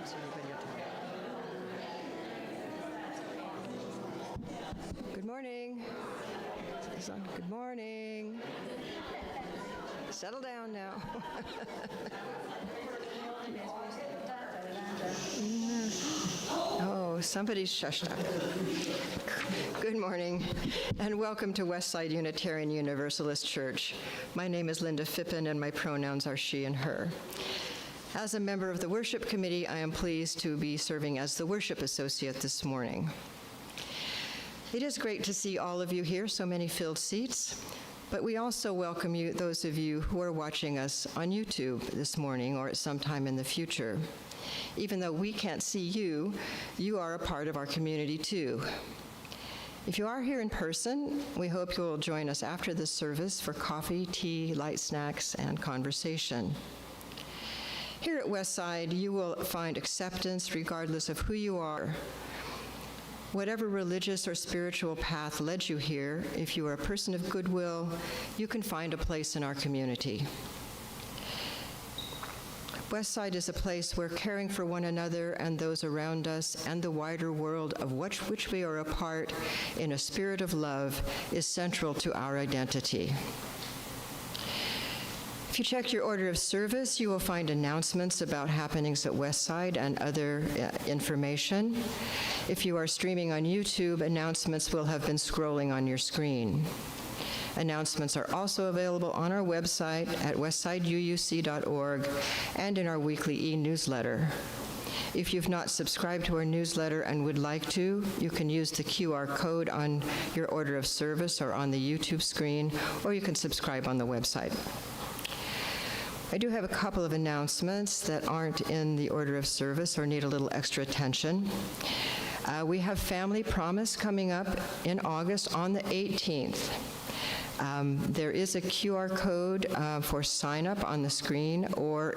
Thanks, everybody. Good morning. Good morning. Settle down now. Oh, somebody's shushed up. Good morning, and welcome to Westside Unitarian Universalist Church. My name is Linda Phippen, and my pronouns are she and her. As a member of the worship committee, I am pleased to be serving as the worship associate this morning. It is great to see all of you here, so many filled seats, but we also welcome you, those of you who are watching us on YouTube this morning or at some time in the future. Even though we can't see you, you are a part of our community too. If you are here in person, we hope you will join us after this service for coffee, tea, light snacks, and conversation. Here at Westside, you will find acceptance regardless of who you are. Whatever religious or spiritual path led you here, if you are a person of goodwill, you can find a place in our community. Westside is a place where caring for one another and those around us and the wider world of which we are a part in a spirit of love is central to our identity. If you check your order of service, you will find announcements about happenings at Westside and other information. If you are streaming on YouTube, announcements will have been scrolling on your screen. Announcements are also available on our website at westsideuuc.org and in our weekly e-newsletter. If you've not subscribed to our newsletter and would like to, you can use the QR code on your order of service or on the YouTube screen, or you can subscribe on the website. I do have a couple of announcements that aren't in the order of service or need a little extra attention. We have Family Promise coming up in August on the 18th. There is a QR code for sign up on the screen or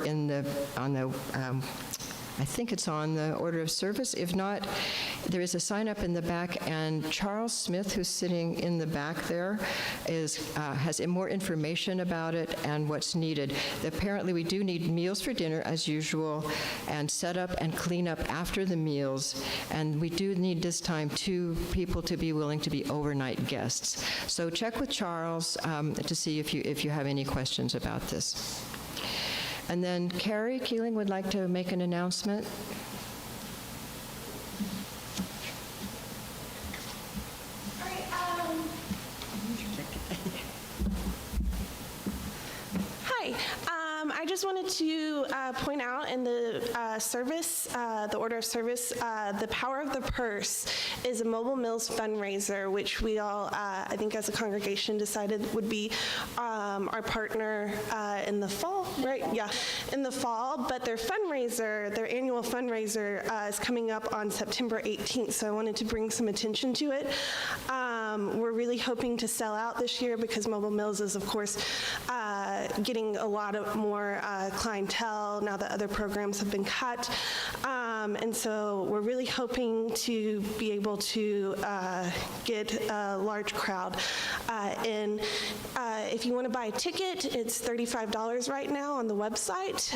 I think it's on the order of service. If not, there is a sign up in the back, and Charles Smith, who's sitting in the back there, has more information about it and what's needed. Apparently, we do need meals for dinner as usual, and set up and clean up after the meals, and we do need this time 2 people to be willing to be overnight guests. So check with Charles to see if you have any questions about this. And then Carrie Keeling would like to make an announcement. Hi. I just wanted to point out in the service, the order of service, the Power of the Purse is a Mobile Mills fundraiser, which we all, I think as a congregation, decided would be our partner in the fall, right? Yeah, in the fall. But their fundraiser, their annual fundraiser, is coming up on September 18th, so I wanted to bring some attention to it. We're really hoping to sell out this year because Mobile Mills is, of course, getting a lot of more clientele now that other programs have been cut. And so we're really hoping to be able to get a large crowd in. If you want to buy a ticket, it's $35 right now on the website.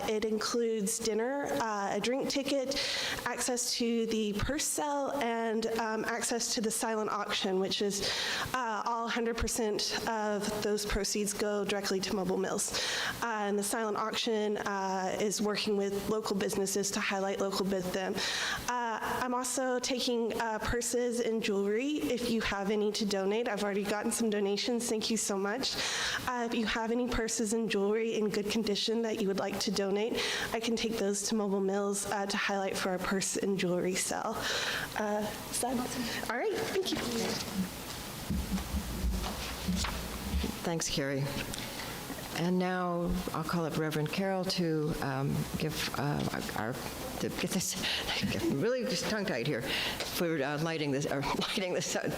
It includes dinner, a drink ticket, access to the purse sale, and access to the silent auction, which is all 100% of those proceeds go directly to Mobile Mills. And the silent auction is working with local businesses to highlight local business. I'm also taking purses and jewelry if you have any to donate. I've already gotten some donations. Thank you so much. If you have any purses and jewelry in good condition that you would like to donate, I can take those to Mobile Mills to highlight for our purse and jewelry sale. Is that awesome? All right, thank you. Thanks, Carrie. And now I'll call up Reverend Carroll to give get this, I'm really just tongue-tied here, for lighting this,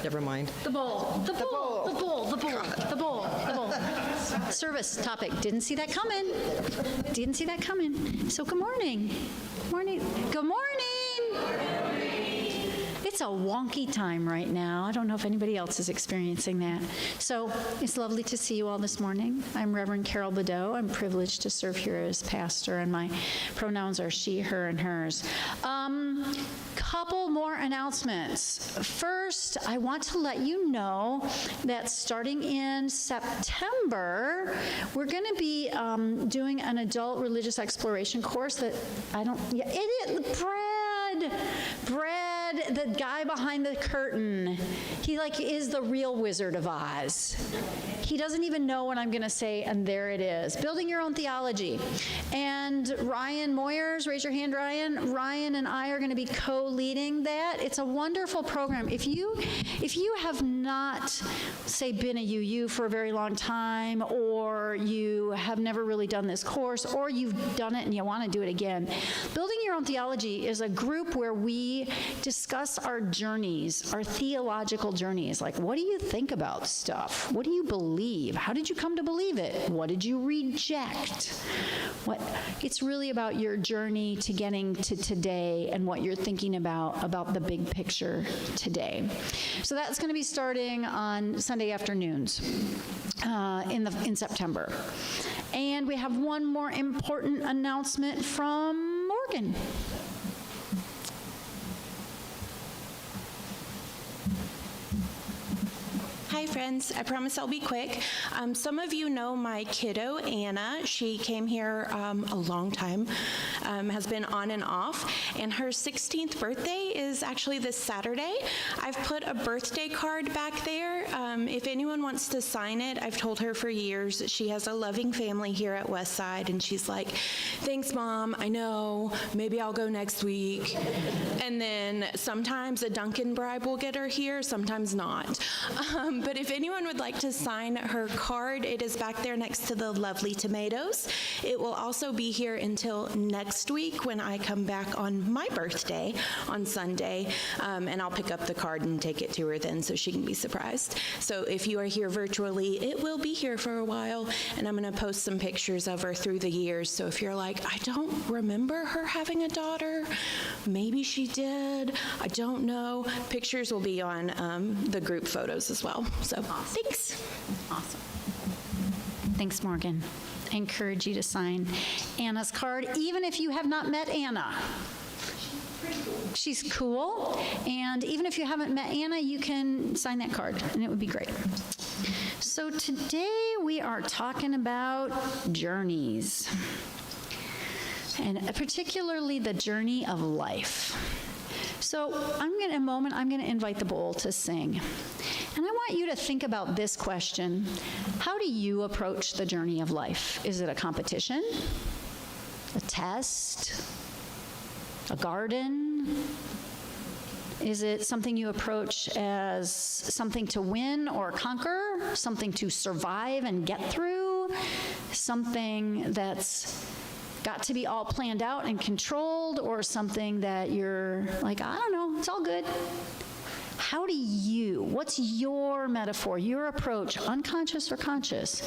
never mind. The bowl. Service topic. Didn't see that coming. So good morning. Good morning. It's It's a wonky time right now. I don't know if anybody else is experiencing that. So it's lovely to see you all this morning. I'm Reverend Carol Bodeau. I'm privileged to serve here as pastor, and my pronouns are she, her, and hers. Couple more announcements. First, I want to let you know that starting in September, we're going to be doing an adult religious exploration course that Brad, the guy behind the curtain, he is the real Wizard of Oz. He doesn't even know what I'm going to say, and there it is. Building Your Own Theology. And Ryan Moyers, raise your hand, Ryan. Ryan and I are going to be co-leading that. It's a wonderful program. If you have not, say, been a UU for a very long time, or you have never really done this course, or you've done it and you want to do it again, Building Your Own Theology is a group where we discuss our journeys, our theological journeys. Like, what do you think about stuff? What do you believe? How did you come to believe it? What did you reject? It's really about your journey to getting to today and what you're thinking about the big picture today. So that's going to be starting on Sunday afternoons in September. And we have one more important announcement from Morgan. Hi friends, I promise I'll be quick. Some of you know my kiddo, Anna. She came here a long time, has been on and off, and her 16th birthday is actually this Saturday. I've put a birthday card back there. If anyone wants to sign it, I've told her for years. She has a loving family here at Westside, and she's like, thanks Mom, I know, maybe I'll go next week. And then sometimes a Dunkin' bribe will get her here, sometimes not. But if anyone would like to sign her card, it is back there next to the lovely tomatoes. It will also be here until next week when I come back on my birthday on Sunday, and I'll pick up the card and take it to her then so she can be surprised. So if you are here virtually, it will be here for a while, and I'm going to post some pictures of her through the years. So if you're like, I don't remember her having a daughter, maybe she did, I don't know, pictures will be on the group photos as well. So thanks. Awesome. Thanks, Morgan. I encourage you to sign Anna's card, even if you have not met Anna. She's cool, and even if you haven't met Anna, you can sign that card, and it would be great. So today we are talking about journeys, and particularly the journey of life. So in a moment, I'm going to invite the bowl to sing. And I want you to think about this question. How do you approach the journey of life? Is it a competition? A test? A garden? Is it something you approach as something to win or conquer? Something to survive and get through? Something that's got to be all planned out and controlled, or something that you're like, I don't know, it's all good? What's your metaphor, your approach, unconscious or conscious,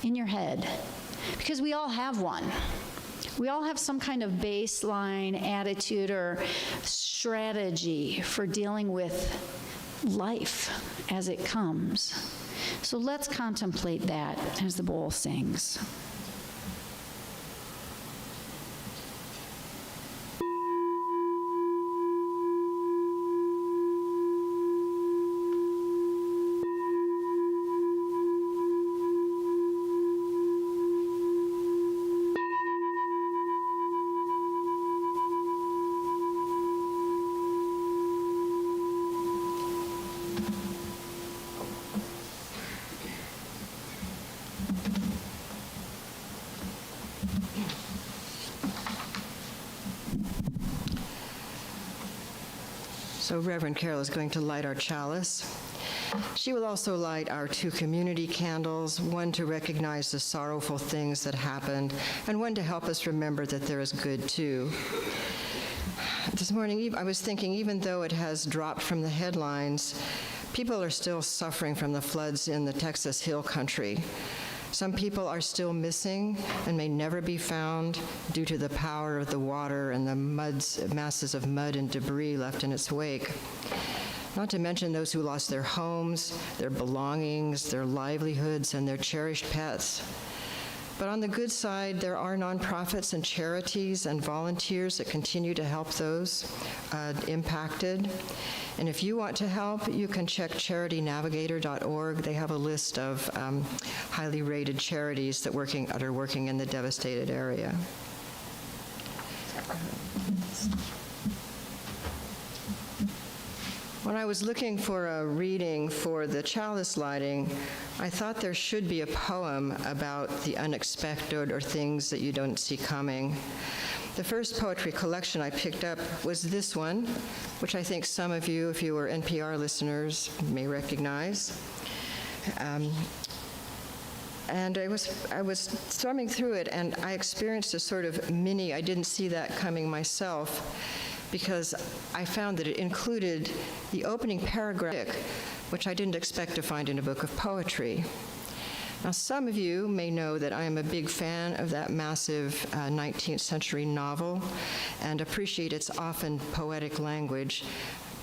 in your head? Because we all have one. We all have some kind of baseline attitude or strategy for dealing with life as it comes. So let's contemplate that as the bowl sings. So Reverend Carol is going to light our chalice. She will also light our 2 community candles, one to recognize the sorrowful things that happened, and one to help us remember that there is good too. This morning, I was thinking, even though it has dropped from the headlines, people are still suffering from the floods in the Texas Hill Country. Some people are still missing and may never be found due to the power of the water and the masses of mud and debris left in its wake. Not to mention those who lost their homes, their belongings, their livelihoods, and their cherished pets. But on the good side, there are nonprofits and charities and volunteers that continue to help those impacted. And if you want to help, you can check charitynavigator.org. They have a list of highly rated charities that are working in the devastated area. When I was looking for a reading for the chalice lighting, I thought there should be a poem about the unexpected or things that you don't see coming. The first poetry collection I picked up was this one, which I think some of you, if you were NPR listeners, may recognize. And I was thumbing through it, and I experienced a sort of I didn't see that coming myself, because I found that it included the opening paragraph, which I didn't expect to find in a book of poetry. Now, some of you may know that I am a big fan of that massive 19th century novel and appreciate its often poetic language.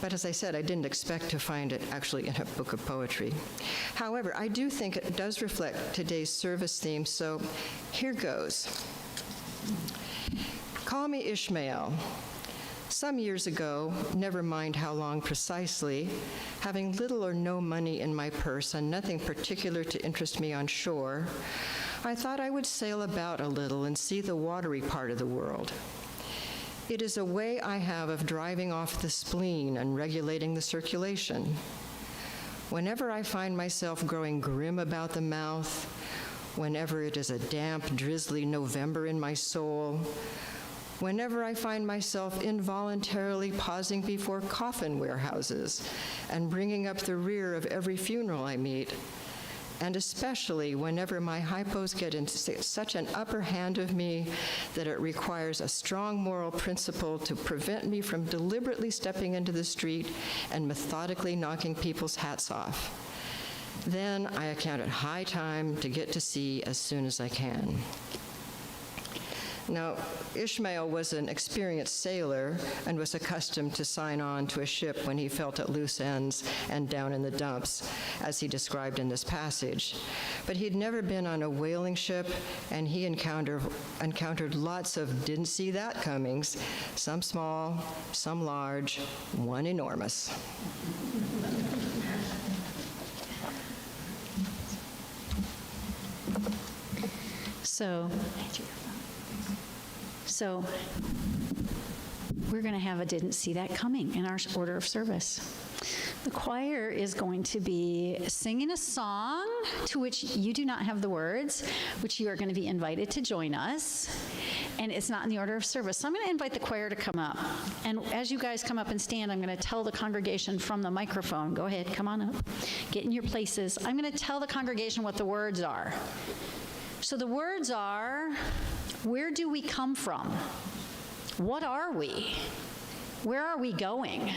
But as I said, I didn't expect to find it actually in a book of poetry. However, I do think it does reflect today's service theme, so here goes. Call me Ishmael. Some years ago, never mind how long precisely, having little or no money in my purse and nothing particular to interest me on shore, I thought I would sail about a little and see the watery part of the world. It is a way I have of driving off the spleen and regulating the circulation. Whenever I find myself growing grim about the mouth, whenever it is a damp, drizzly November in my soul, whenever I find myself involuntarily pausing before coffin warehouses and bringing up the rear of every funeral I meet, and especially whenever my hypos get into such an upper hand of me that it requires a strong moral principle to prevent me from deliberately stepping into the street and methodically knocking people's hats off. Then I account it high time to get to sea as soon as I can. Now, Ishmael was an experienced sailor and was accustomed to sign on to a ship when he felt at loose ends and down in the dumps, as he described in this passage. But he'd never been on a whaling ship, and he encountered lots of didn't see that comings, some small, some large, one enormous. So we're going to have a didn't see that coming in our order of service. The choir is going to be singing a song to which you do not have the words, which you are going to be invited to join us, and it's not in the order of service. So I'm going to invite the choir to come up, and as you guys come up and stand, I'm going to tell the congregation from the microphone, go ahead, come on up, get in your places. I'm going to tell the congregation what the words are. So the words are, where do we come from? What are we? Where are we going?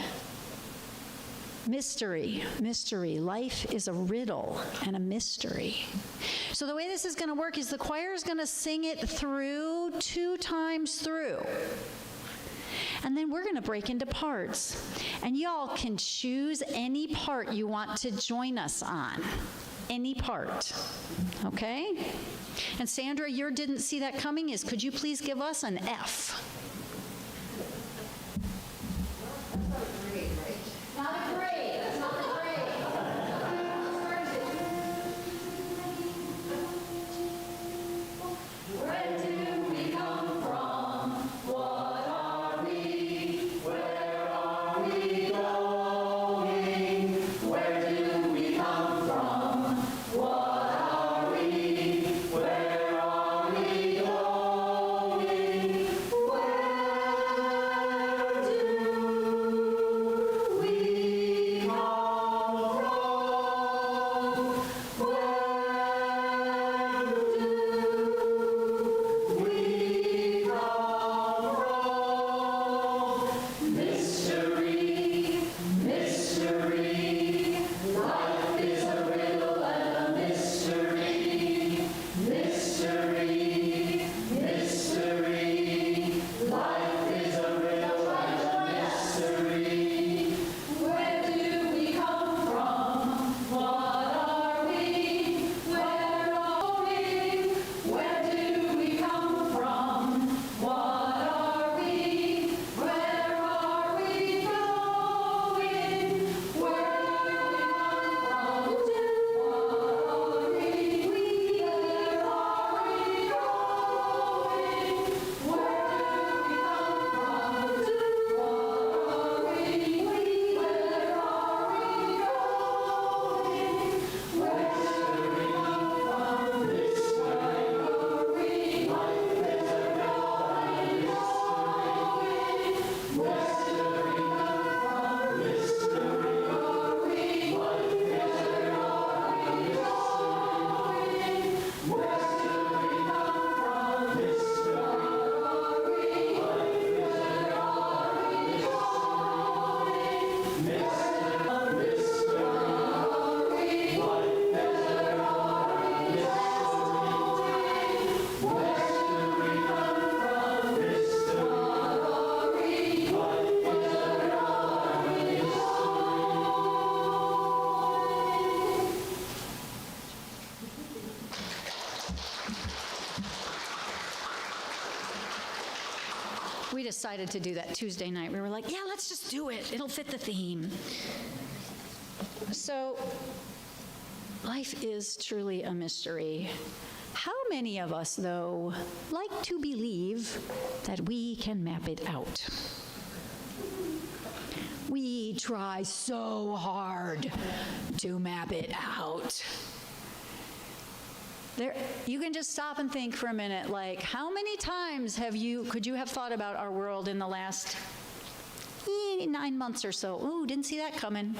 Mystery, mystery. Life is a riddle and a mystery. So the way this is going to work is the choir is going to sing it through 2 times through. And then we're going to break into parts. And y'all can choose any part you want to join us on. Any part. Okay? And Sandra, your didn't see that coming is, could you please give us an F? Not a grade. That's not a grade. Where do we come from? What are we? Where are we going? Where do we come from? What are we? Where are we going? Where We decided to do that Tuesday night. We were like, yeah, let's just do it. It'll fit the theme. So, life is truly a mystery. How many of us, though, like to believe that we can map it out? We try so hard to map it out. You can just stop and think for a minute, like, how many times could you have thought about our world in the last 9 months or so? Ooh, didn't see that coming.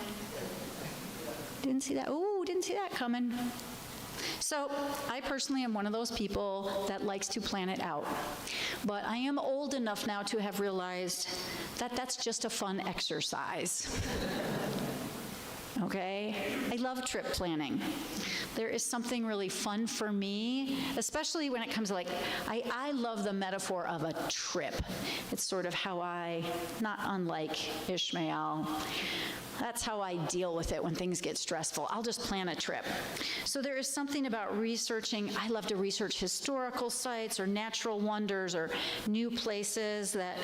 Didn't see that. Ooh, didn't see that coming. So I personally am one of those people that likes to plan it out. But I am old enough now to have realized that that's just a fun exercise. Okay? I love trip planning. There is something really fun for me, especially when it comes to I love the metaphor of a trip. It's sort of how not unlike Ishmael, that's how I deal with it when things get stressful. I'll just plan a trip. So there is something about researching. I love to research historical sites or natural wonders or new places that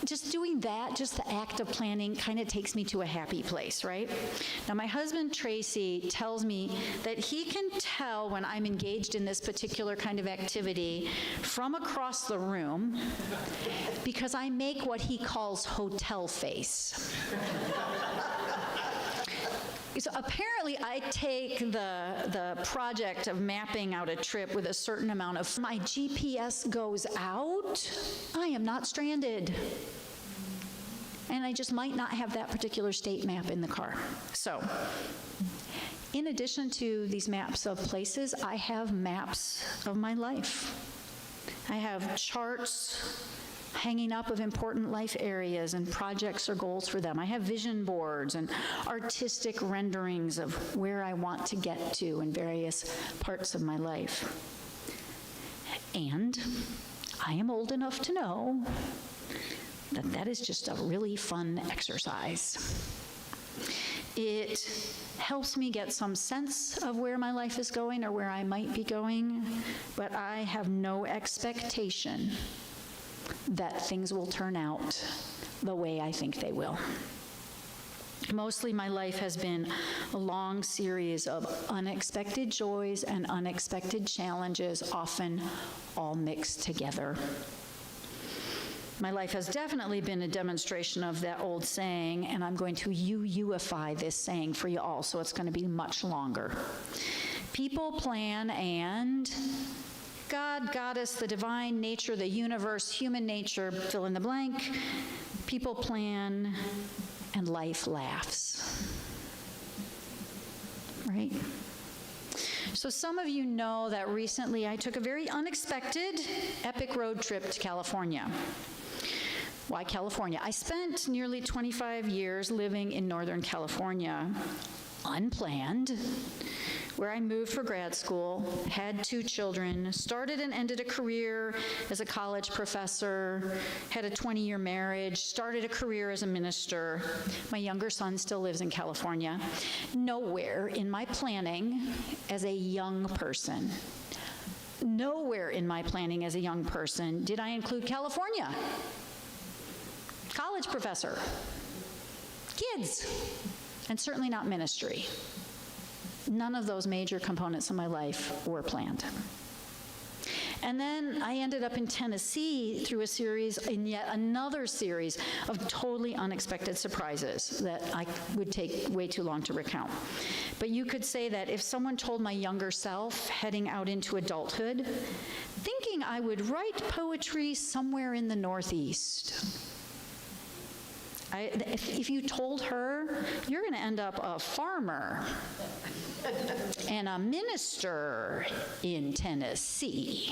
just doing that, just the act of planning kind of takes me to a happy place, right? Now, my husband, Tracy, tells me that he can tell when I'm engaged in this particular kind of activity from across the room because I make what he calls hotel face. So apparently I take the project of mapping out a trip with a certain amount of, my GPS goes out, I am not stranded. And I just might not have that particular state map in the car. So, in addition to these maps of places, I have maps of my life. I have charts hanging up of important life areas and projects or goals for them. I have vision boards and artistic renderings of where I want to get to in various parts of my life. And I am old enough to know that is just a really fun exercise. It helps me get some sense of where my life is going or where I might be going, but I have no expectation that things will turn out the way I think they will. Mostly my life has been a long series of unexpected joys and unexpected challenges, often all mixed together. My life has definitely been a demonstration of that old saying, and I'm going to you-ify this saying for you all, so it's going to be much longer. People plan and God, goddess, the divine nature, the universe, human nature, fill in the blank. People plan and life laughs. Right? So some of you know that recently I took a very unexpected, epic road trip to California. Why California? I spent nearly 25 years living in Northern California, unplanned, where I moved for grad school, had 2 children, started and ended a career as a college professor, had a 20-year marriage, started a career as a minister. My younger son still lives in California. Nowhere in my planning as a young person, nowhere in my planning as a young person did I include California. College professor, kids, and certainly not ministry. None of those major components of my life were planned. And then I ended up in Tennessee through a series, in yet another series of totally unexpected surprises that I would take way too long to recount. But you could say that if someone told my younger self heading out into adulthood, thinking I would write poetry somewhere in the Northeast, if you told her, you're going to end up a farmer and a minister in Tennessee,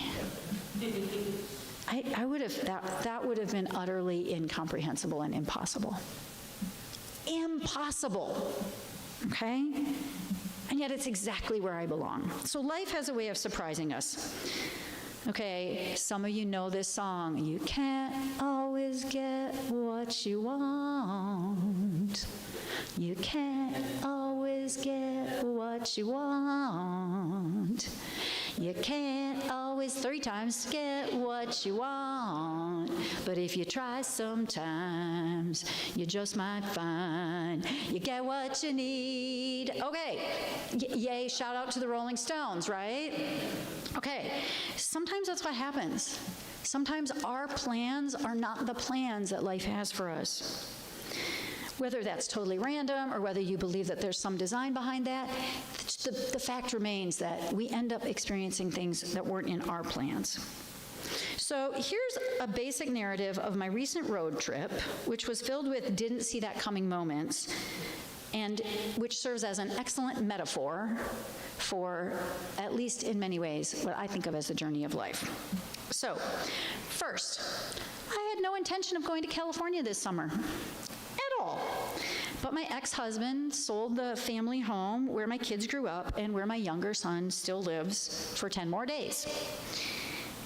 I would have, that would have been utterly incomprehensible and impossible. impossible, okay? And yet it's exactly where I belong. So life has a way of surprising us. Okay, some of you know this song. You can't always get what you want. You can't always get what you want. You can't always 3 times get what you want. But if you try sometimes, you just might find you get what you need. Okay, yay, shout out to the Rolling Stones, right? Okay, sometimes that's what happens. Sometimes our plans are not the plans that life has for us. Whether that's totally random or whether you believe that there's some design behind that, the fact remains that we end up experiencing things that weren't in our plans. So here's a basic narrative of my recent road trip, which was filled with didn't see that coming moments, and which serves as an excellent metaphor for, at least in many ways, what I think of as a journey of life. So, first, I had no intention of going to California this summer. At all. But my ex-husband sold the family home where my kids grew up and where my younger son still lives for 10 more days.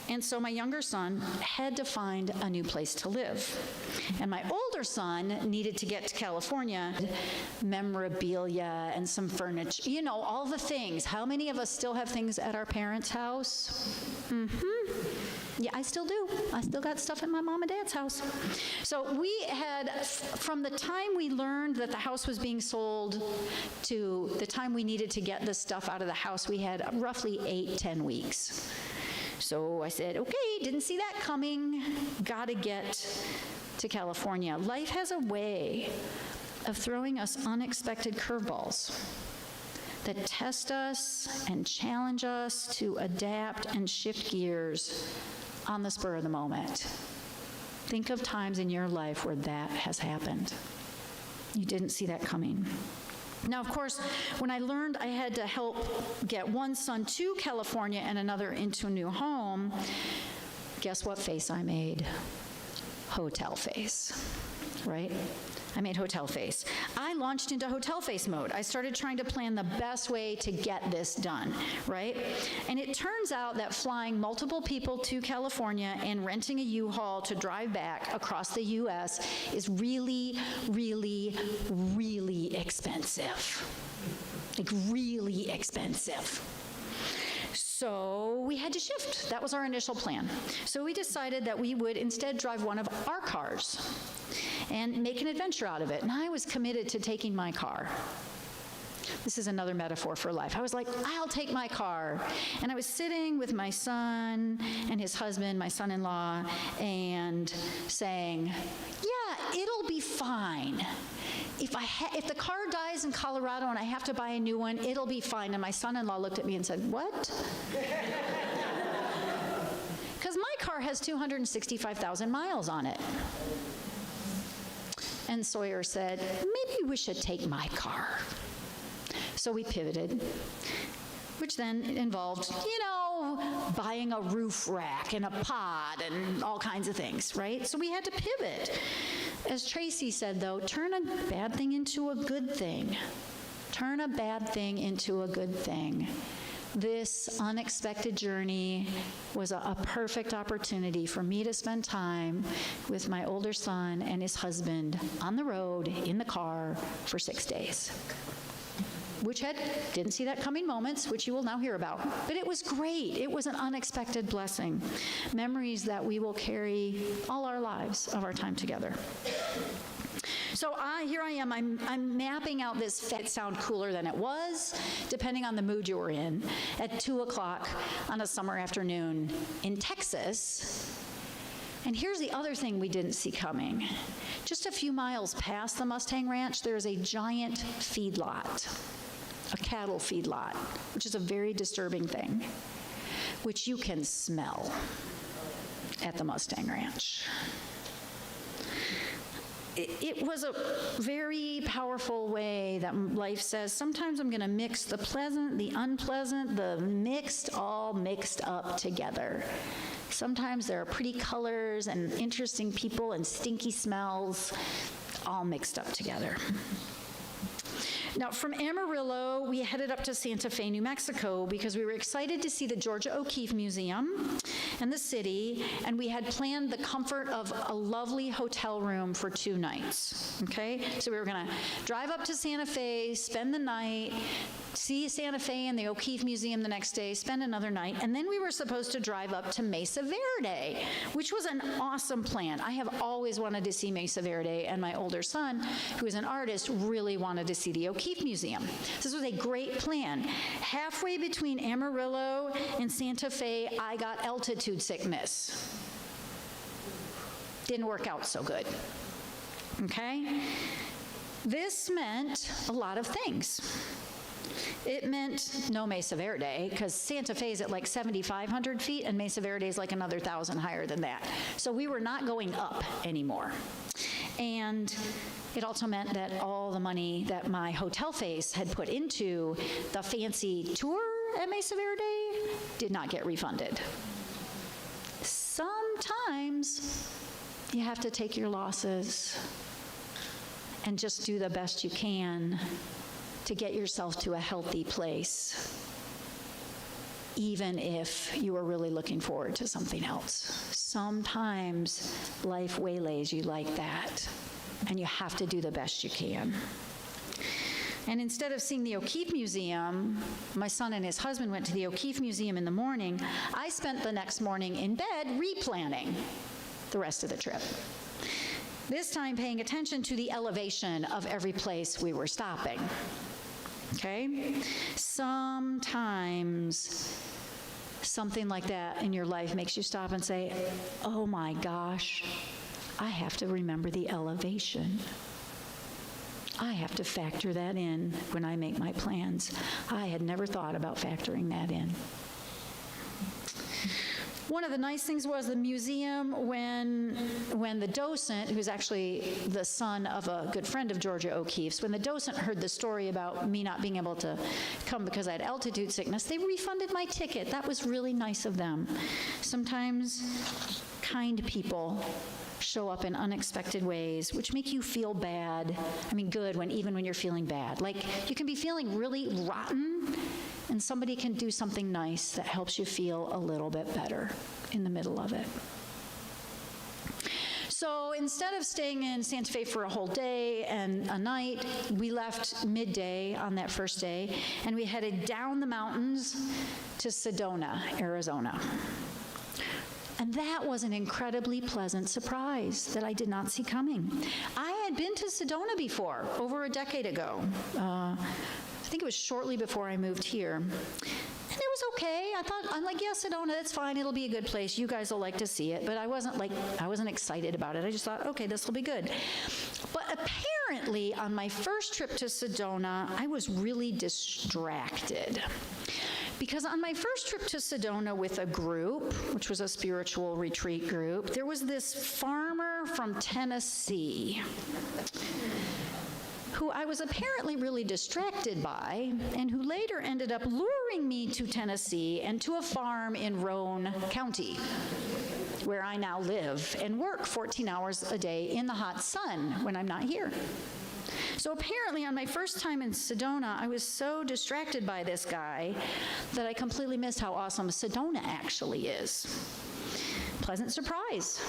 And so my younger son had to find a new place to live. And my older son needed to get to California, memorabilia and some furniture, you know, all the things. How many of us still have things at our parents' house? Yeah, I still do. I still got stuff at my mom and dad's house. So we had, from the time we learned that the house was being sold to the time we needed to get the stuff out of the house, we had roughly 8-10 weeks. So I said, okay, didn't see that coming. Gotta get to California. Life has a way of throwing us unexpected curveballs that test us and challenge us to adapt and shift gears on the spur of the moment. Think of times in your life where that has happened. You didn't see that coming. Now, of course, when I learned I had to help get one son to California and another into a new home, guess what face I made? Hotel face, right? I made hotel face. I launched into hotel face mode. I started trying to plan the best way to get this done, right? And it turns out that flying multiple people to California and renting a U-Haul to drive back across the U.S. is really, really, really expensive. Like really expensive. So we had to shift. That was our initial plan. So we decided that we would instead drive one of our cars and make an adventure out of it. And I was committed to taking my car. This is another metaphor for life. I was like, I'll take my car. And I was sitting with my son and his husband, my son-in-law, and saying, yeah, it'll be fine. If the car dies in Colorado and I have to buy a new one, it'll be fine. And my son-in-law looked at me and said, what? Because my car has 265,000 miles on it. And Sawyer said, maybe we should take my car. So we pivoted, which then involved, buying a roof rack and a pod and all kinds of things, right? So we had to pivot. As Tracy said, though, turn a bad thing into a good thing. Turn a bad thing into a good thing. This unexpected journey was a perfect opportunity for me to spend time with my older son and his husband on the road, in the car, for 6 days. Which didn't see that coming moments, which you will now hear about. But it was great. It was an unexpected blessing. Memories that we will carry all our lives of our time together. So here I am. I'm mapping out this. It sound cooler than it was, depending on the mood you were in, at 2 o'clock on a summer afternoon in Texas. And here's the other thing we didn't see coming. Just a few miles past the Mustang Ranch, there's a giant feedlot, a cattle feedlot, which is a very disturbing thing, which you can smell at the Mustang Ranch. It was a very powerful way that life says, sometimes I'm going to mix the pleasant, the unpleasant, the mixed, all mixed up together. Sometimes there are pretty colors and interesting people and stinky smells all mixed up together. Now, from Amarillo, we headed up to Santa Fe, New Mexico, because we were excited to see the Georgia O'Keeffe Museum and the city, and we had planned the comfort of a lovely hotel room for 2 nights, okay? So we were gonna drive up to Santa Fe, spend the night, see Santa Fe and the O'Keeffe Museum the next day, spend another night, and then we were supposed to drive up to Mesa Verde, which was an awesome plan. I have always wanted to see Mesa Verde, and my older son, who is an artist, really wanted to see the O'Keeffe Museum. This was a great plan. Halfway between Amarillo and Santa Fe, I got altitude sickness. Didn't work out so good, okay? This meant a lot of things. It meant no Mesa Verde, because Santa Fe is at like 7,500 feet, and Mesa Verde is like another 1,000 higher than that. So we were not going up anymore. And it also meant that all the money that my hotel face had put into the fancy tour at Mesa Verde did not get refunded. Sometimes you have to take your losses and just do the best you can to get yourself to a healthy place, even if you are really looking forward to something else. Sometimes life waylays you like that, and you have to do the best you can. And instead of seeing the O'Keeffe Museum, my son and his husband went to the O'Keeffe Museum in the morning. I spent the next morning in bed replanning the rest of the trip. This time paying attention to the elevation of every place we were stopping. Okay? Sometimes something like that in your life makes you stop and say, oh my gosh, I have to remember the elevation. I have to factor that in when I make my plans. I had never thought about factoring that in. One of the nice things was the museum, when the docent, who's actually the son of a good friend of Georgia O'Keeffe's, when the docent heard the story about me not being able to come because I had altitude sickness, they refunded my ticket. That was really nice of them. Sometimes kind people show up in unexpected ways, which make you feel bad. I mean, good, even when you're feeling bad. Like, you can be feeling really rotten, and somebody can do something nice that helps you feel a little bit better in the middle of it. So instead of staying in Santa Fe for a whole day and a night, we left midday on that first day, and we headed down the mountains to Sedona, Arizona. And that was an incredibly pleasant surprise that I did not see coming. I had been to Sedona before, over a decade ago. I think it was shortly before I moved here. And it was okay. I'm like, yeah, Sedona, that's fine. It'll be a good place. You guys will like to see it. But I wasn't excited about it. I just thought, okay, this will be good. But apparently, on my first trip to Sedona, I was really distracted. Because on my first trip to Sedona with a group, which was a spiritual retreat group, there was this farmer from Tennessee who I was apparently really distracted by, and who later ended up luring me to Tennessee and to a farm in Roane County, where I now live and work 14 hours a day in the hot sun when I'm not here. So apparently on my first time in Sedona, I was so distracted by this guy that I completely missed how awesome Sedona actually is. Pleasant surprise.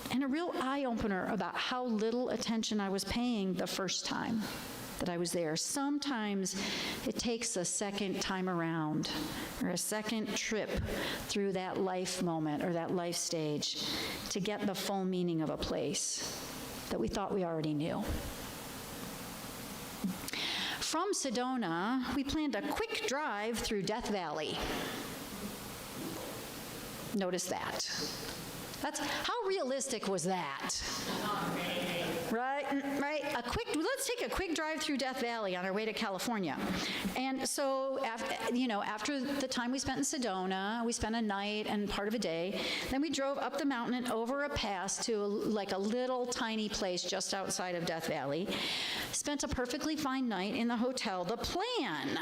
And a real eye-opener about how little attention I was paying the first time that I was there. Sometimes it takes a second time around, or a second trip through that life moment or that life stage to get the full meaning of a place that we thought we already knew. From Sedona, we planned a quick drive through Death Valley. Notice that. How realistic was that? Right? Let's take a quick drive through Death Valley on our way to California. And so, after the time we spent in Sedona, we spent a night and part of a day. Then we drove up the mountain and over a pass to a little tiny place just outside of Death Valley. Spent a perfectly fine night in the hotel. The plan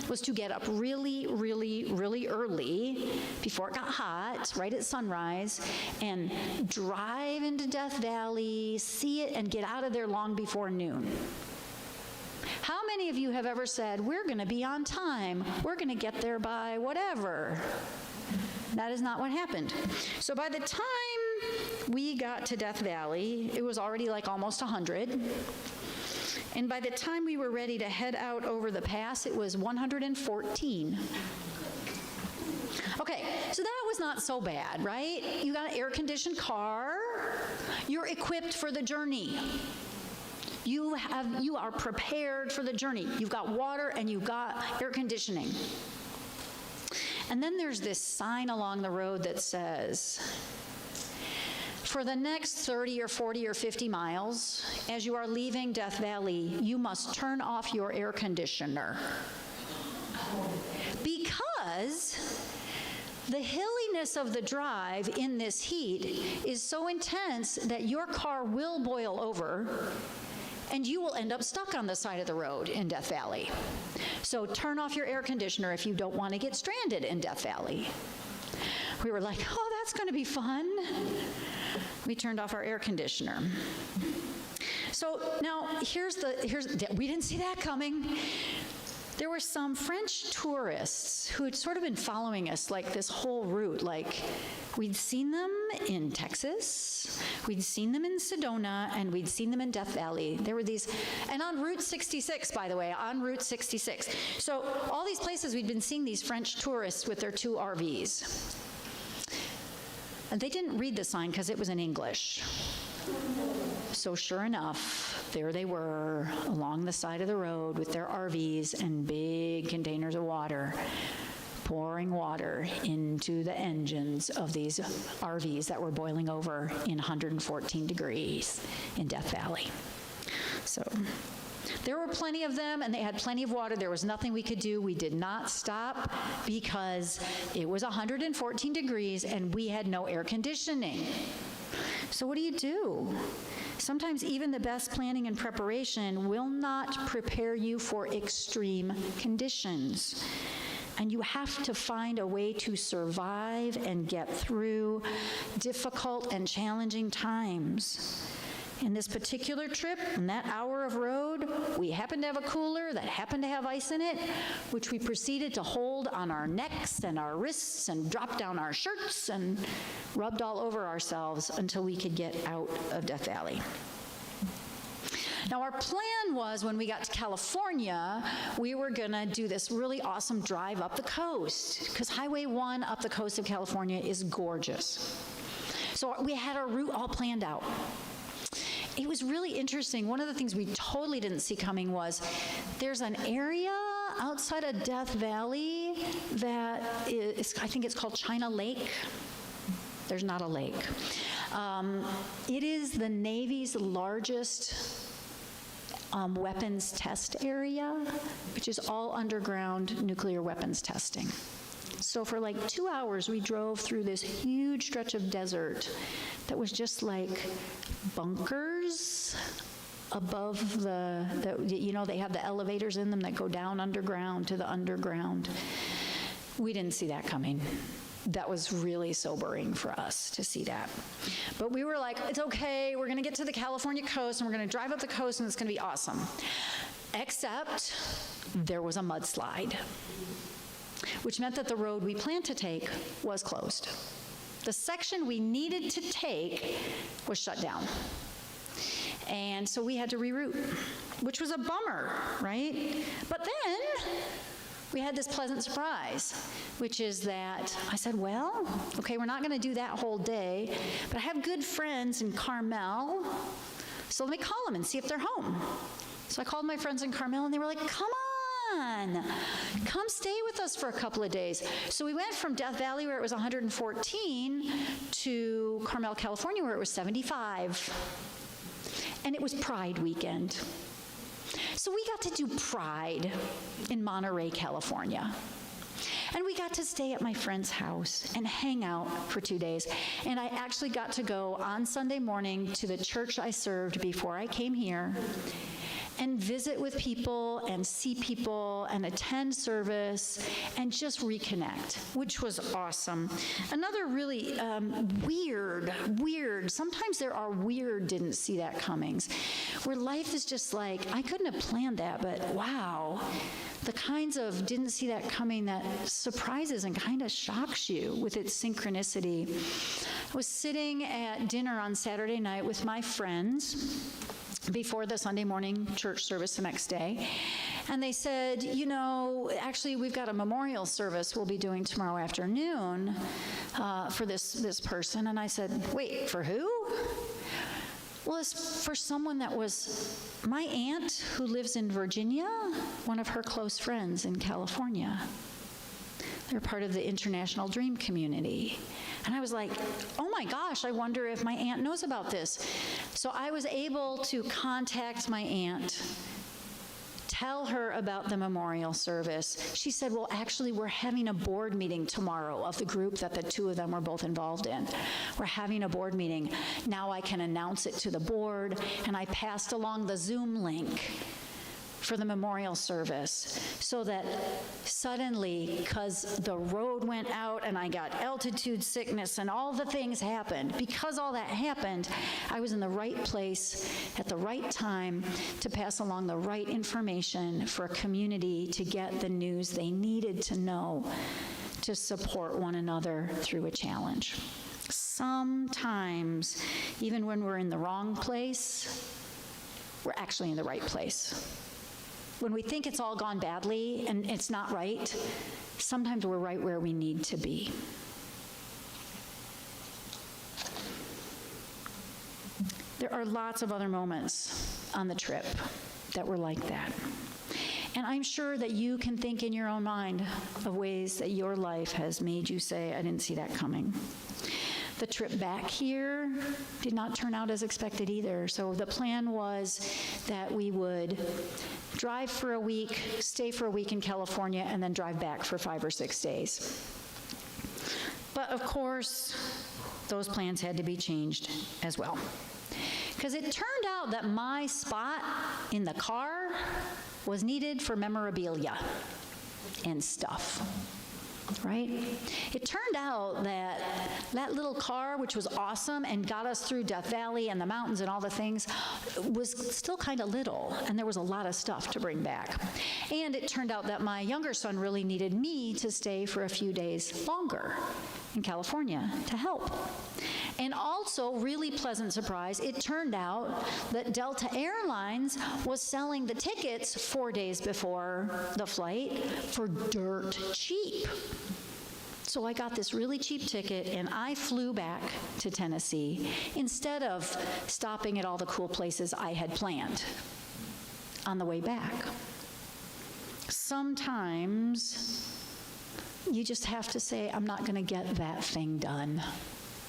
was to get up really, really, really early before it got hot, right at sunrise, and drive into Death Valley, see it, and get out of there long before noon. How many of you have ever said, we're going to be on time, we're going to get there by whatever? That is not what happened. So by the time we got to Death Valley, it was already like almost 100. And by the time we were ready to head out over the pass, it was 114. Okay, so that was not so bad, right? You got an air-conditioned car. You're equipped for the journey. You are prepared for the journey. You've got water and you've got air conditioning. And then there's this sign along the road that says, for the next 30 or 40 or 50 miles, as you are leaving Death Valley, you must turn off your air conditioner. Because the hilliness of the drive in this heat is so intense that your car will boil over and you will end up stuck on the side of the road in Death Valley. So turn off your air conditioner if you don't want to get stranded in Death Valley. We were like, oh, that's going to be fun. We turned off our air conditioner. So now we didn't see that coming. There were some French tourists who had sort of been following us like this whole route. Like, we'd seen them in Texas, we'd seen them in Sedona, and we'd seen them in Death Valley. There were these, and on Route 66, by the way, on Route 66. So all these places we'd been seeing these French tourists with their 2 RVs. And they didn't read the sign because it was in English. So sure enough, there they were along the side of the road with their RVs and big containers of water, pouring water into the engines of these RVs that were boiling over in 114 degrees in Death Valley. So there were plenty of them, and they had plenty of water. There was nothing we could do. We did not stop because it was 114 degrees and we had no air conditioning. So what do? Sometimes even the best planning and preparation will not prepare you for extreme conditions. And you have to find a way to survive and get through difficult and challenging times. In this particular trip, in that hour of road, we happened to have a cooler that happened to have ice in it, which we proceeded to hold on our necks and our wrists and drop down our shirts and rubbed all over ourselves until we could get out of Death Valley. Now, our plan was when we got to California, we were going to do this really awesome drive up the coast, because Highway 1 up the coast of California is gorgeous. So we had our route all planned out. It was really interesting. One of the things we totally didn't see coming was there's an area outside of Death Valley that is, I think it's called China Lake. There's not a lake. It is the Navy's largest weapons test area, which is all underground nuclear weapons testing. So for like 2 hours, we drove through this huge stretch of desert that was just like bunkers above they have the elevators in them that go down underground to the underground. We didn't see that coming. That was really sobering for us to see that. But we were like, it's okay, we're gonna get to the California coast and we're gonna drive up the coast and it's gonna be awesome. Except there was a mudslide, which meant that the road we planned to take was closed. The section we needed to take was shut down. And so we had to reroute, which was a bummer, right? But then we had this pleasant surprise, which is that I said, well, okay, we're not gonna do that whole day, but I have good friends in Carmel, so let me call them and see if they're home. So I called my friends in Carmel and they were like, come stay with us for a couple of days. So we went from Death Valley, where it was 114, to Carmel, California, where it was 75. And it was Pride weekend. So we got to do Pride in Monterey, California. And we got to stay at my friend's house and hang out for 2 days. And I actually got to go on Sunday morning to the church I served before I came here and visit with people and see people and attend service and just reconnect, which was awesome. Another really weird, sometimes there are weird didn't see that comings, where life is just like, I couldn't have planned that, but wow. The kinds of didn't see that coming that surprises and kind of shocks you with its synchronicity. I was sitting at dinner on Saturday night with my friends before the Sunday morning church service the next day. And they said, you know, actually we've got a memorial service we'll be doing tomorrow afternoon for this person. And I said, wait, for who? Well, it's for someone that was my aunt who lives in Virginia, one of her close friends in California. They're part of the International Dream Community. And I was like, oh my gosh, I wonder if my aunt knows about this. So I was able to contact my aunt, tell her about the memorial service. She said, well, actually, we're having a board meeting tomorrow of the group that the two of them were both involved in. We're having a board meeting. Now I can announce it to the board. And I passed along the Zoom link for the memorial service, so that suddenly, because the road went out and I got altitude sickness and all the things happened, because all that happened, I was in the right place at the right time to pass along the right information for a community to get the news they needed to know to support one another through a challenge. Sometimes, even when we're in the wrong place, we're actually in the right place. When we think it's all gone badly and it's not right, sometimes we're right where we need to be. There are lots of other moments on the trip that were like that. And I'm sure that you can think in your own mind of ways that your life has made you say, I didn't see that coming. The trip back here did not turn out as expected either. So the plan was that we would drive for a week, stay for a week in California, and then drive back for 5 or 6 days. But of course, those plans had to be changed as well. Because it turned out that my spot in the car was needed for memorabilia and stuff. Right? It turned out that that little car, which was awesome and got us through Death Valley and the mountains and all the things, was still kind of little, and there was a lot of stuff to bring back. And it turned out that my younger son really needed me to stay for a few days longer in California to help. And also, really pleasant surprise, it turned out that Delta Airlines was selling the tickets 4 days before the flight for dirt cheap. So I got this really cheap ticket and I flew back to Tennessee instead of stopping at all the cool places I had planned on the way back. Sometimes you just have to say, I'm not going to get that thing done.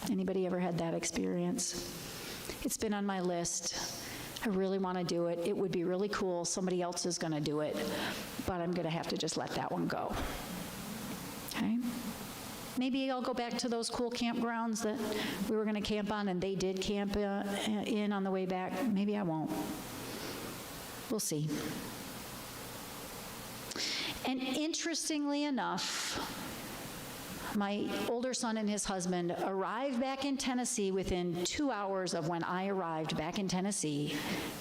Anybody ever had that experience? It's been on my list. I really want to do it. It would be really cool. Somebody else is going to do it, but I'm going to have to just let that one go. Okay? Maybe I'll go back to those cool campgrounds that we were going to camp on and they did camp in on the way back. Maybe I won't. We'll see. And interestingly enough, my older son and his husband arrived back in Tennessee within 2 hours of when I arrived back in Tennessee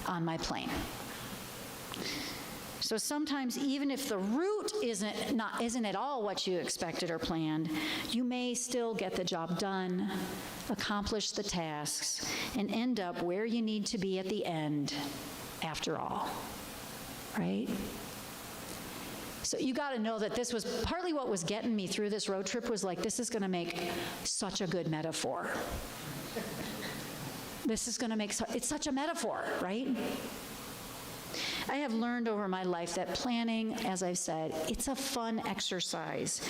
on my plane. So sometimes, even if the route isn't at all what you expected or planned, you may still get the job done, accomplish the tasks, and end up where you need to be at the end after all, right? So you got to know that this was partly what was getting me through this road trip was like, this is going to make such a good metaphor. This is going to make, it's such a metaphor, right? I have learned over my life that planning, as I've said, it's a fun exercise.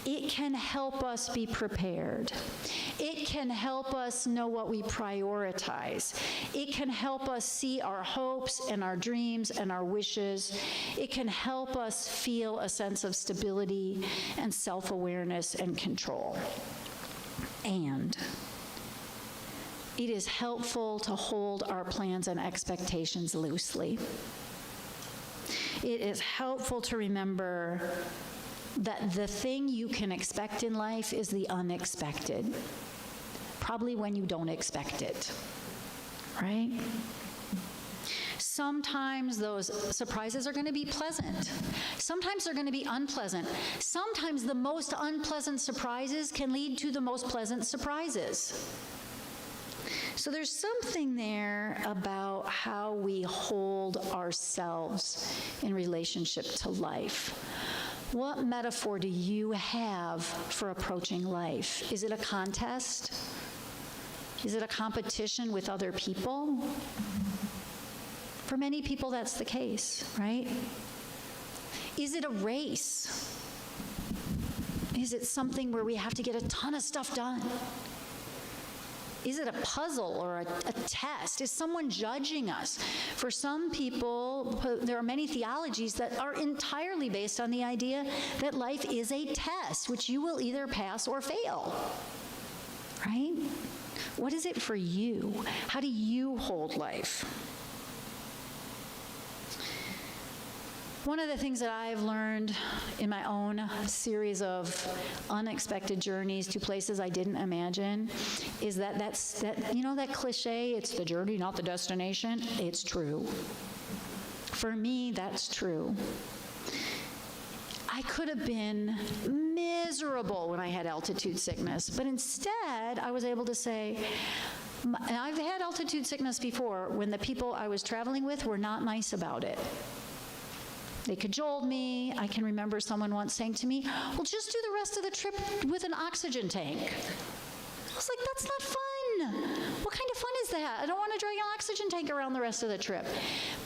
It can help us be prepared. It can help us know what we prioritize. It can help us see our hopes and our dreams and our wishes. It can help us feel a sense of stability and self-awareness and control. And it is helpful to hold our plans and expectations loosely. It is helpful to remember that the thing you can expect in life is the unexpected, probably when you don't expect it, right? Sometimes those surprises are going to be pleasant. Sometimes they're going to be unpleasant. Sometimes the most unpleasant surprises can lead to the most pleasant surprises. So there's something there about how we hold ourselves in relationship to life. What metaphor do you have for approaching life? Is it a contest? Is it a competition with other people? For many people, that's the case, right? Is it a race? Is it something where we have to get a ton of stuff done? Is it a puzzle or a test? Is someone judging us? For some people, there are many theologies that are entirely based on the idea that life is a test, which you will either pass or fail, right? What is it for you? How do you hold life? One of the things that I've learned in my own series of unexpected journeys to places I didn't imagine is that that cliche, it's the journey, not the destination, it's true. For me, that's true. I could have been miserable when I had altitude sickness, but instead I was able to say, and I've had altitude sickness before when the people I was traveling with were not nice about it. They cajoled me. I can remember someone once saying to me, well, just do the rest of the trip with an oxygen tank. I was like, that's not fun. What kind of fun is that? I don't want to drag an oxygen tank around the rest of the trip.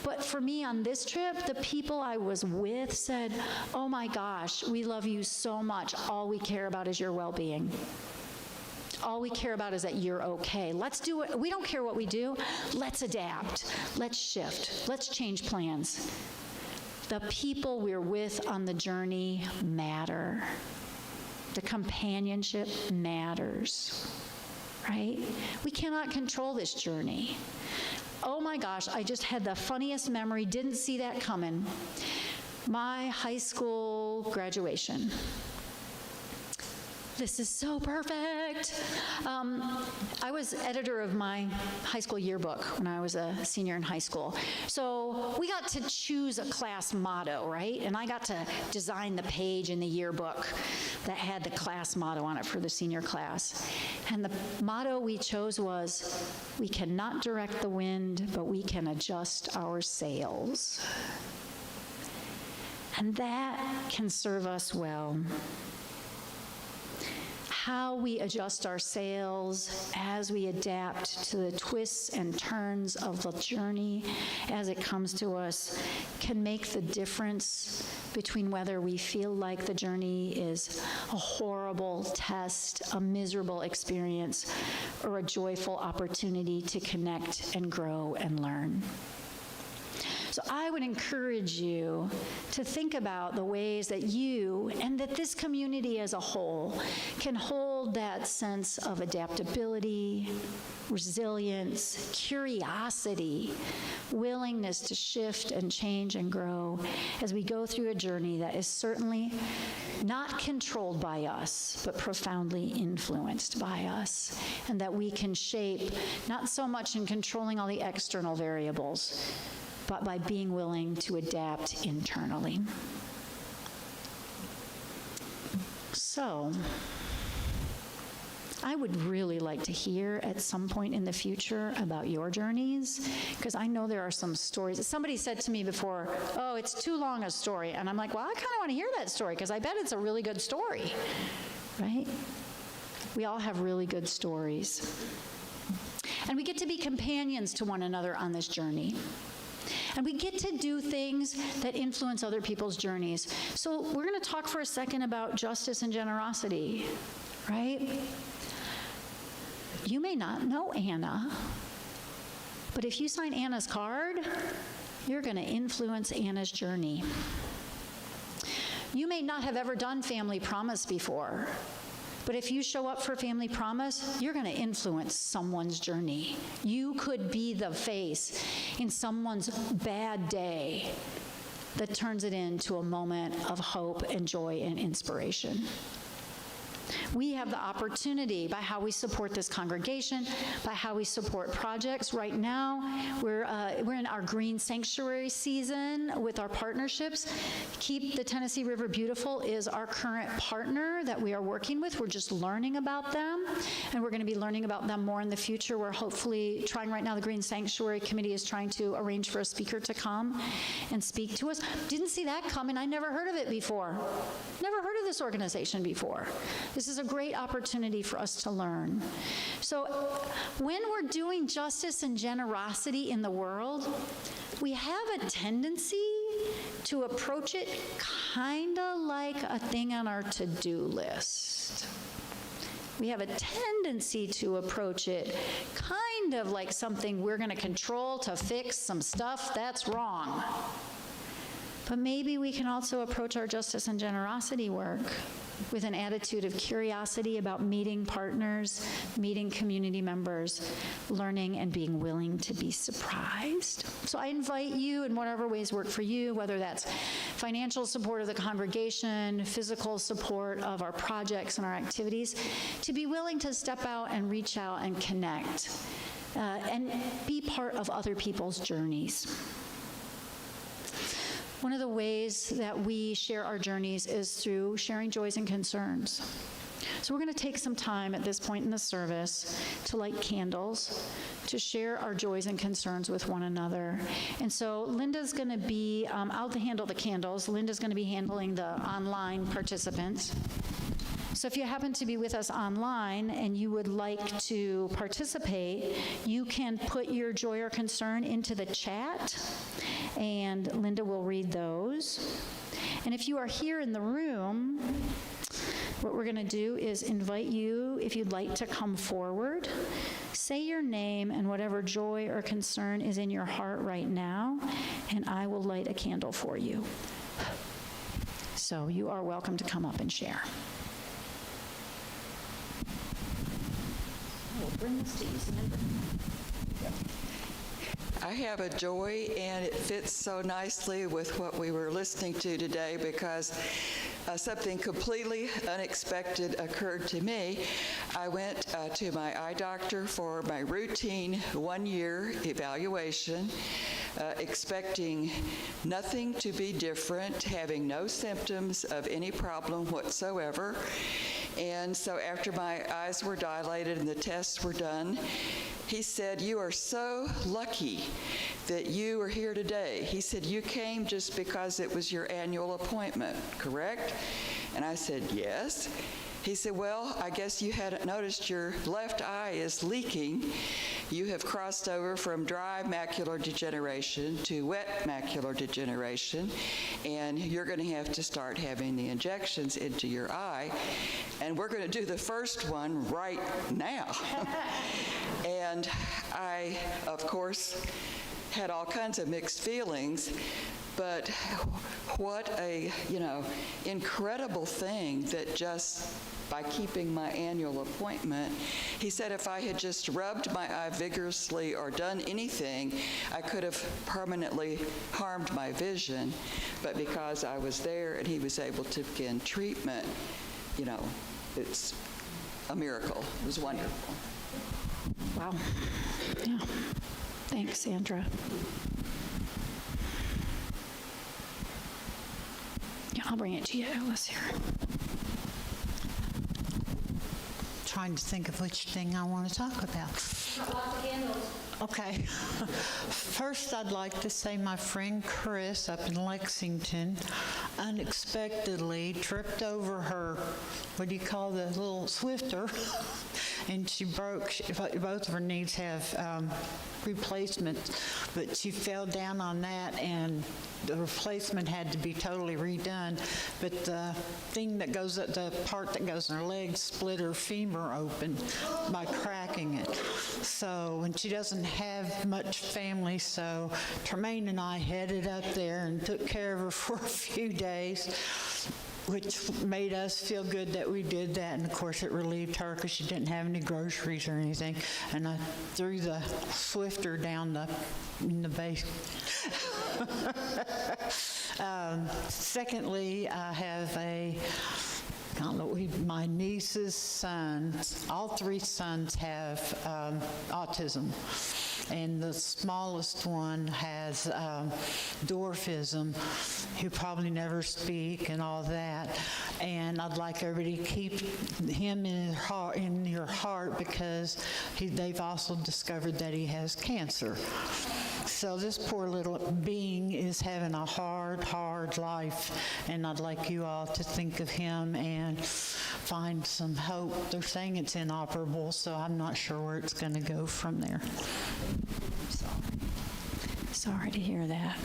But for me on this trip, the people I was with said, oh my gosh, we love you so much. All we care about is your well-being. All we care about is that you're okay. Let's do it. We don't care what we do. Let's adapt. Let's shift. Let's change plans. The people we're with on the journey matter. The companionship matters, right? We cannot control this journey. Oh my gosh, I just had the funniest memory, didn't see that coming. My high school graduation. This is so perfect. I was editor of my high school yearbook when I was a senior in high school. So we got to choose a class motto, right? And I got to design the page in the yearbook that had the class motto on it for the senior class. And the motto we chose was, we cannot direct the wind, but we can adjust our sails. And that can serve us well. How we adjust our sails as we adapt to the twists and turns of the journey as it comes to us can make the difference between whether we feel like the journey is a horrible test, a miserable experience, or a joyful opportunity to connect and grow and learn. So I would encourage you to think about the ways that you and that this community as a whole can hold that sense of adaptability, resilience, curiosity, willingness to shift and change and grow as we go through a journey that is certainly not controlled by us, but profoundly influenced by us, and that we can shape not so much in controlling all the external variables, but by being willing to adapt internally. So, I would really like to hear at some point in the future about your journeys, because I know there are some stories. Somebody said to me before, oh, it's too long a story. And I'm like, well, I kind of want to hear that story, because I bet it's a really good story, right? We all have really good stories. And we get to be companions to one another on this journey. And we get to do things that influence other people's journeys. So we're going to talk for a second about justice and generosity, right? You may not know Anna, but if you sign Anna's card, you're going to influence Anna's journey. You may not have ever done Family Promise before, but if you show up for Family Promise, you're going to influence someone's journey. You could be the face in someone's bad day that turns it into a moment of hope and joy and inspiration. We have the opportunity by how we support this congregation, by how we support projects. Right now, we're in our Green Sanctuary season with our partnerships. Keep the Tennessee River Beautiful is our current partner that we are working with. We're just learning about them, and we're going to be learning about them more in the future. We're hopefully trying right now, the Green Sanctuary Committee is trying to arrange for a speaker to come and speak to us. Didn't see that coming. I never heard of it before. Never heard of this organization before. This is a great opportunity for us to learn. So when we're doing justice and generosity in the world, we have a tendency to approach it kind of like a thing on our to-do list. We have a tendency to approach it kind of like something we're going to control to fix some stuff that's wrong. But maybe we can also approach our justice and generosity work with an attitude of curiosity about meeting partners, meeting community members, learning and being willing to be surprised. So I invite you in whatever ways work for you, whether that's financial support of the congregation, physical support of our projects and our activities, to be willing to step out and reach out and connect and be part of other people's journeys. One of the ways that we share our journeys is through sharing joys and concerns. So we're going to take some time at this point in the service to light candles, to share our joys and concerns with one another. And so Linda's going to be, I'll handle the candles. Linda's going to be handling the online participants. So if you happen to be with us online and you would like to participate, you can put your joy or concern into the chat, and Linda will read those. And if you are here in the room, what we're going to do is invite you, if you'd like to come forward, say your name and whatever joy or concern is in your heart right now, and I will light a candle for you. So you are welcome to come up and share. We'll bring this to you, Samantha. I have a joy, and it fits so nicely with what we were listening to today because something completely unexpected occurred to me. I went to my eye doctor for my routine one-year evaluation, expecting nothing to be different, having no symptoms of any problem whatsoever. And so after my eyes were dilated and the tests were done, he said, "You are so lucky that you are here today." He said, "You came just because it was your annual appointment, correct?" And I said, "Yes." He said, "Well, I guess you hadn't noticed your left eye is leaking. You have crossed over from dry macular degeneration to wet macular degeneration, and you're going to have to start having the injections into your eye. And we're going to do the first one right now." And I, of course, had all kinds of mixed feelings. But what a, incredible thing that just by keeping my annual appointment, he said if I had just rubbed my eye vigorously or done anything, I could have permanently harmed my vision. But because I was there and he was able to begin treatment, it's a miracle. It was wonderful. Wow. Yeah. Thanks, Sandra. Yeah, I'll bring it to you, Alice, here. Trying to think of which thing I want to talk about. Okay. First, I'd like to say my friend Chris up in Lexington unexpectedly tripped over her, what do you call the little Swifter, and she broke, both of her knees have replacements, but she fell down on that and the replacement had to be totally redone, but the part that goes in her leg split her femur open by cracking it. So, and she doesn't have much family, so Tremaine and I headed up there and took care of her for a few days, which made us feel good that we did that. And of course, it relieved her because she didn't have any groceries or anything. And I threw the Swifter down in the base. Secondly, I have my niece's sons, all three sons have autism. And the smallest one has dwarfism, who probably never speak and all that. And I'd like everybody to keep him in your heart because they've also discovered that he has cancer. So this poor little being is having a hard, hard life, and I'd like you all to think of him and find some hope. They're saying it's inoperable, so I'm not sure where it's going to go from there. Sorry to hear that.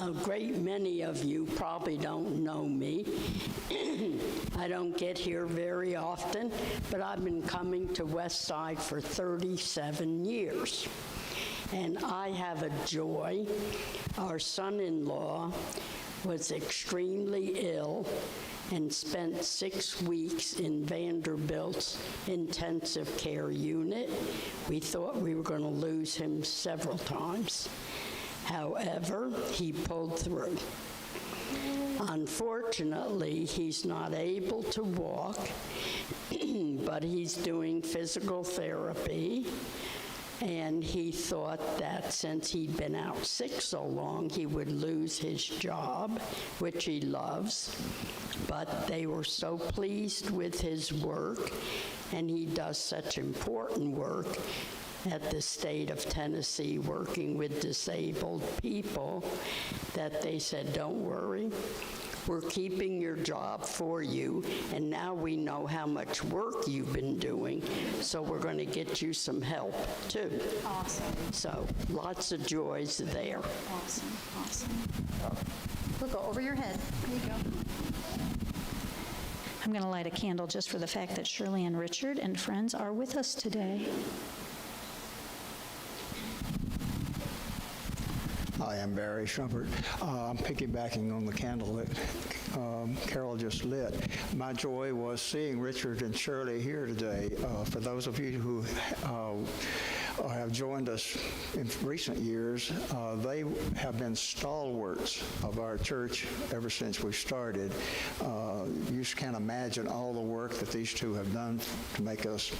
A great many of you probably don't know me. I don't get here very often, but I've been coming to West Side for 37 years. And I have a joy. Our son-in-law was extremely ill and spent 6 weeks in Vanderbilt's intensive care unit. We thought we were going to lose him several times. However, he pulled through. Unfortunately, he's not able to walk, but he's doing physical therapy. And he thought that since he'd been out sick so long, he would lose his job, which he loves. But they were so pleased with his work, and he does such important work at the state of Tennessee working with disabled people that they said, don't worry, we're keeping your job for you, and now we know how much work you've been doing, so we're going to get you some help, too. Awesome. So lots of joys there. Awesome, awesome. We'll go over your head. There you go. I'm going to light a candle just for the fact that Shirley and Richard and friends are with us today. Hi, I'm Barry Shumpert. I'm piggybacking on the candle that Carol just lit. My joy was seeing Richard and Shirley here today. For those of you who have joined us in recent years, they have been stalwarts of our church ever since we started. You just can't imagine all the work that these two have done to make us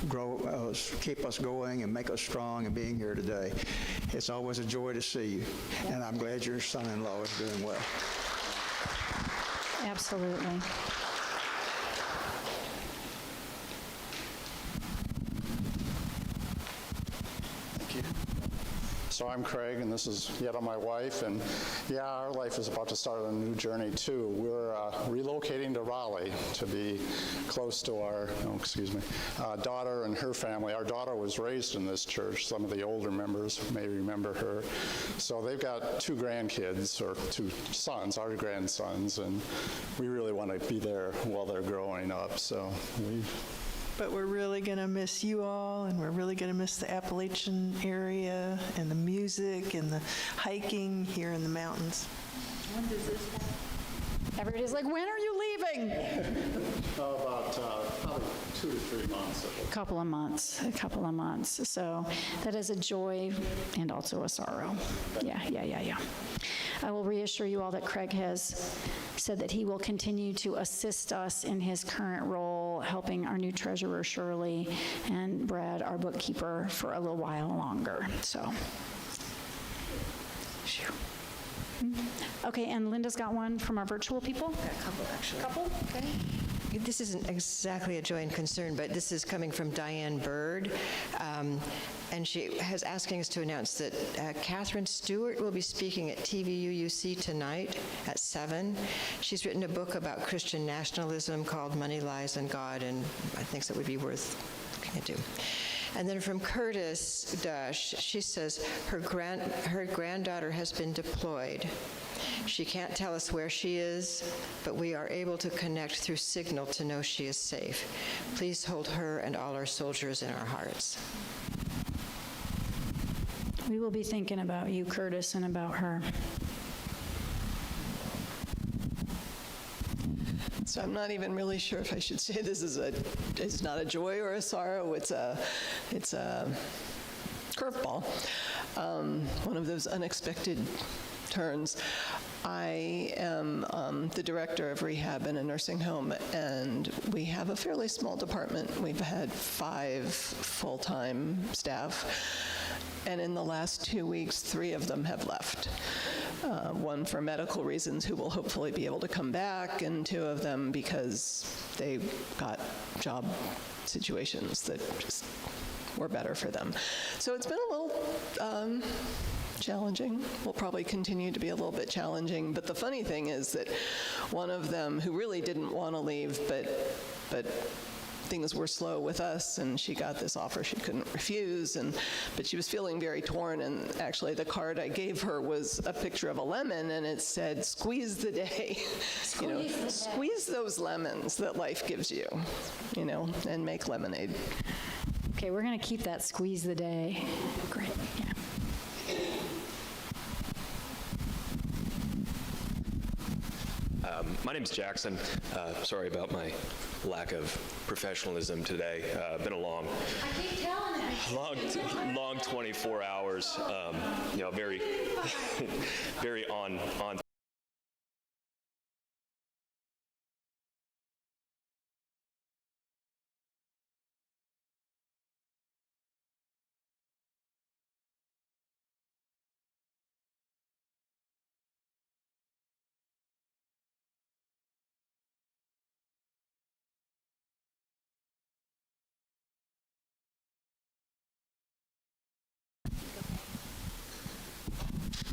grow, keep us going and make us strong and being here today. It's always a joy to see you, and I'm glad your son-in-law is doing well. Absolutely. Thank you. So I'm Craig, and this is Yetta, my wife, and yeah, our life is about to start a new journey too. We're relocating to Raleigh to be close to our, daughter and her family. Our daughter was raised in this church. Some of the older members may remember her. So they've got 2 grandkids, or 2 sons, our grandsons, and we really want to be there while they're growing up. So But we're really going to miss you all, and we're really going to miss the Appalachian area and the music and the hiking here in the mountains. When does this happen? Everybody's like, when are you leaving? about probably 2 to 3 months. A couple of months. So that is a joy and also a sorrow. Yeah. I will reassure you all that Craig has said that he will continue to assist us in his current role, helping our new treasurer, Shirley, and Brad, our bookkeeper, for a little while longer. So, Okay, and Linda's got one from our virtual people? Got a couple, actually. Couple? Okay. This isn't exactly a joy and concern, but this is coming from Diane Bird, and she is asking us to announce that Catherine Stewart will be speaking at TVUUC tonight at 7. She's written a book about Christian nationalism called Money, Lies, and God, and I think that would be worth looking into. And then from Curtis Dush, she says her granddaughter has been deployed. She can't tell us where she is, but we are able to connect through signal to know she is safe. Please hold her and all our soldiers in our hearts. We will be thinking about you, Curtis, and about her. So I'm not even really sure if I should say this is it's not a joy or a sorrow. It's a curveball, one of those unexpected turns. I am the director of rehab in a nursing home, and we have a fairly small department. We've had 5 full-time staff, and in the last 2 weeks, 3 of them have left. One for medical reasons, who will hopefully be able to come back, and 2 of them because they got job situations that just were better for them. So it's been a little challenging. Will probably continue to be a little bit challenging. But the funny thing is that one of them, who really didn't want to leave, but things were slow with us, and she got this offer she couldn't refuse, but she was feeling very torn, and actually the card I gave her was a picture of a lemon, and it said, "Squeeze the day." Squeeze those lemons that life gives you, and make lemonade. Okay, we're going to keep that squeeze the day. Great, yeah. My name's Jackson. Sorry about my lack of professionalism today. Been a long 24 hours. Very, very on.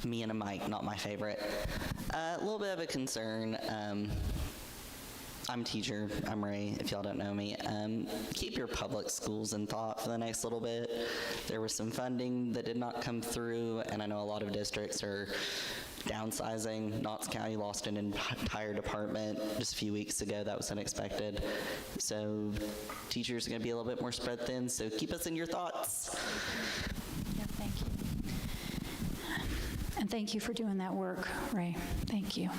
Me and a mic, not my favorite. A little bit of a concern. I'm a teacher. I'm Ray, if y'all don't know me. Keep your public schools in thought for the next little bit. There was some funding that did not come through, and I know a lot of districts are downsizing. Knox County lost an entire department just a few weeks ago. That was unexpected. So teachers are going to be a little bit more spread thin, so keep us in your thoughts. Yeah, thank you. And thank you for doing that work, Ray. Thank you.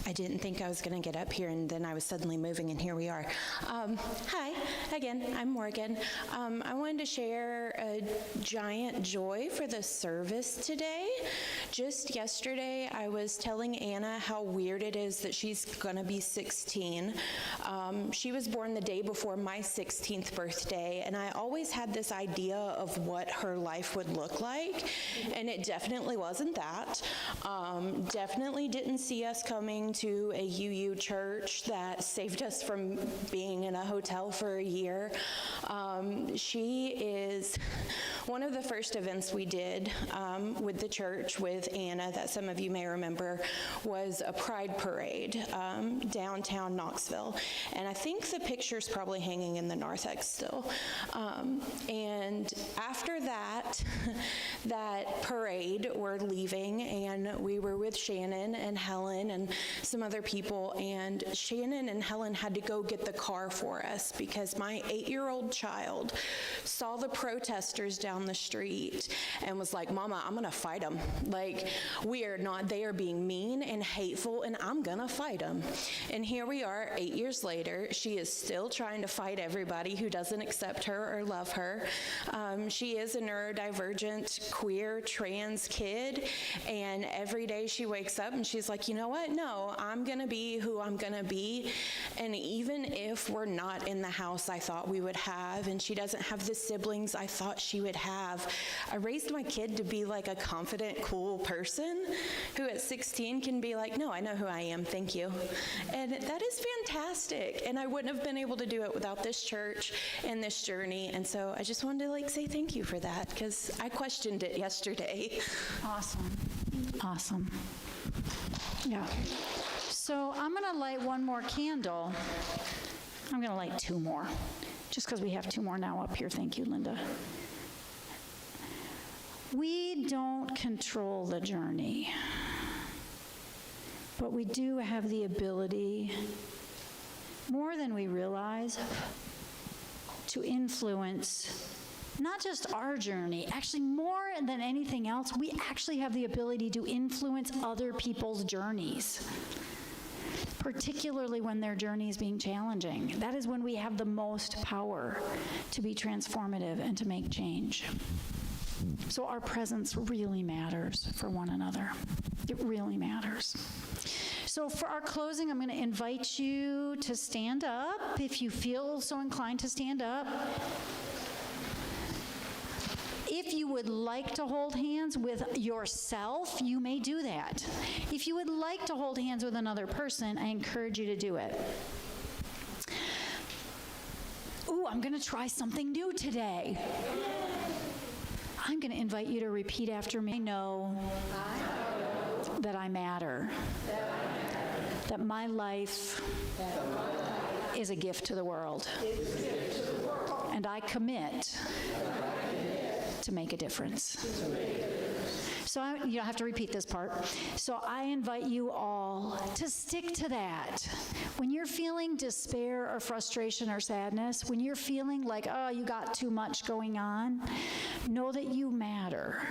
I didn't think I was going to get up here, and then I was suddenly moving, and here we are. Hi, again, I'm Morgan. I wanted to share a giant joy for the service today. Just yesterday, I was telling Anna how weird it is that she's going to be 16. She was born the day before my 16th birthday, and I always had this idea of what her life would look like, and it definitely wasn't that. Definitely didn't see us coming to a UU church that saved us from being in a hotel for a year. She is one of the first events we did with the church with Anna that some of you may remember was a pride parade downtown Knoxville. And I think the picture's probably hanging in the narthex still. And after that, that parade, we're leaving, and we were with Shannon and Helen and some other people, and Shannon and Helen had to go get the car for us because my 8-year-old child saw the protesters down the street and was like, "Mama, I'm gonna fight them. Like, we are not, they are being mean and hateful, and I'm gonna fight them." And here we are 8 years later. She is still trying to fight everybody who doesn't accept her or love her. She is a neurodivergent, queer, trans kid, and every day she wakes up and she's like, "You know what? No, I'm gonna be who I'm gonna be." And even if we're not in the house I thought we would have, and she doesn't have the siblings I thought she would have, have. I raised my kid to be like a confident, cool person who at 16 can be like, no, I know who I am, thank you. And that is fantastic. And I wouldn't have been able to do it without this church and this journey. And so I just wanted to like say thank you for that, because I questioned it yesterday. Awesome. Awesome. Yeah. So I'm going to light one more candle. I'm going to light two more, just because we have two more now up here. Thank you, Linda. We don't control the journey, but we do have the ability, more than we realize, to influence not just our journey. Actually, more than anything else, we actually have the ability to influence other people's journeys, particularly when their journey is being challenging. That is when we have the most power to be transformative and to make change. So our presence really matters for one another. It really matters. So for our closing, I'm going to invite you to stand up if you feel so inclined to stand up. If you would like to hold hands with yourself, you may do that. If you would like to hold hands with another person, I encourage you to do it. Ooh, I'm going to try something new today. I'm going to invite you to repeat after me. I know that I matter, that my life is a gift to the world, and I commit to make a difference. So you don't have to repeat this part. So I invite you all to stick to that. When you're feeling despair or frustration or sadness, when you're feeling like, oh, you got too much going on, know that you matter.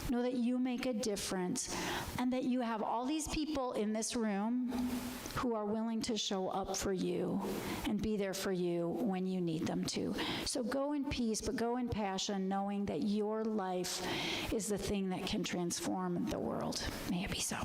Know that you make a difference, and that you have all these people in this room who are willing to show up for you and be there for you when you need them to. So go in peace, but go in passion, knowing that your life is the thing that can transform the world. May it be so.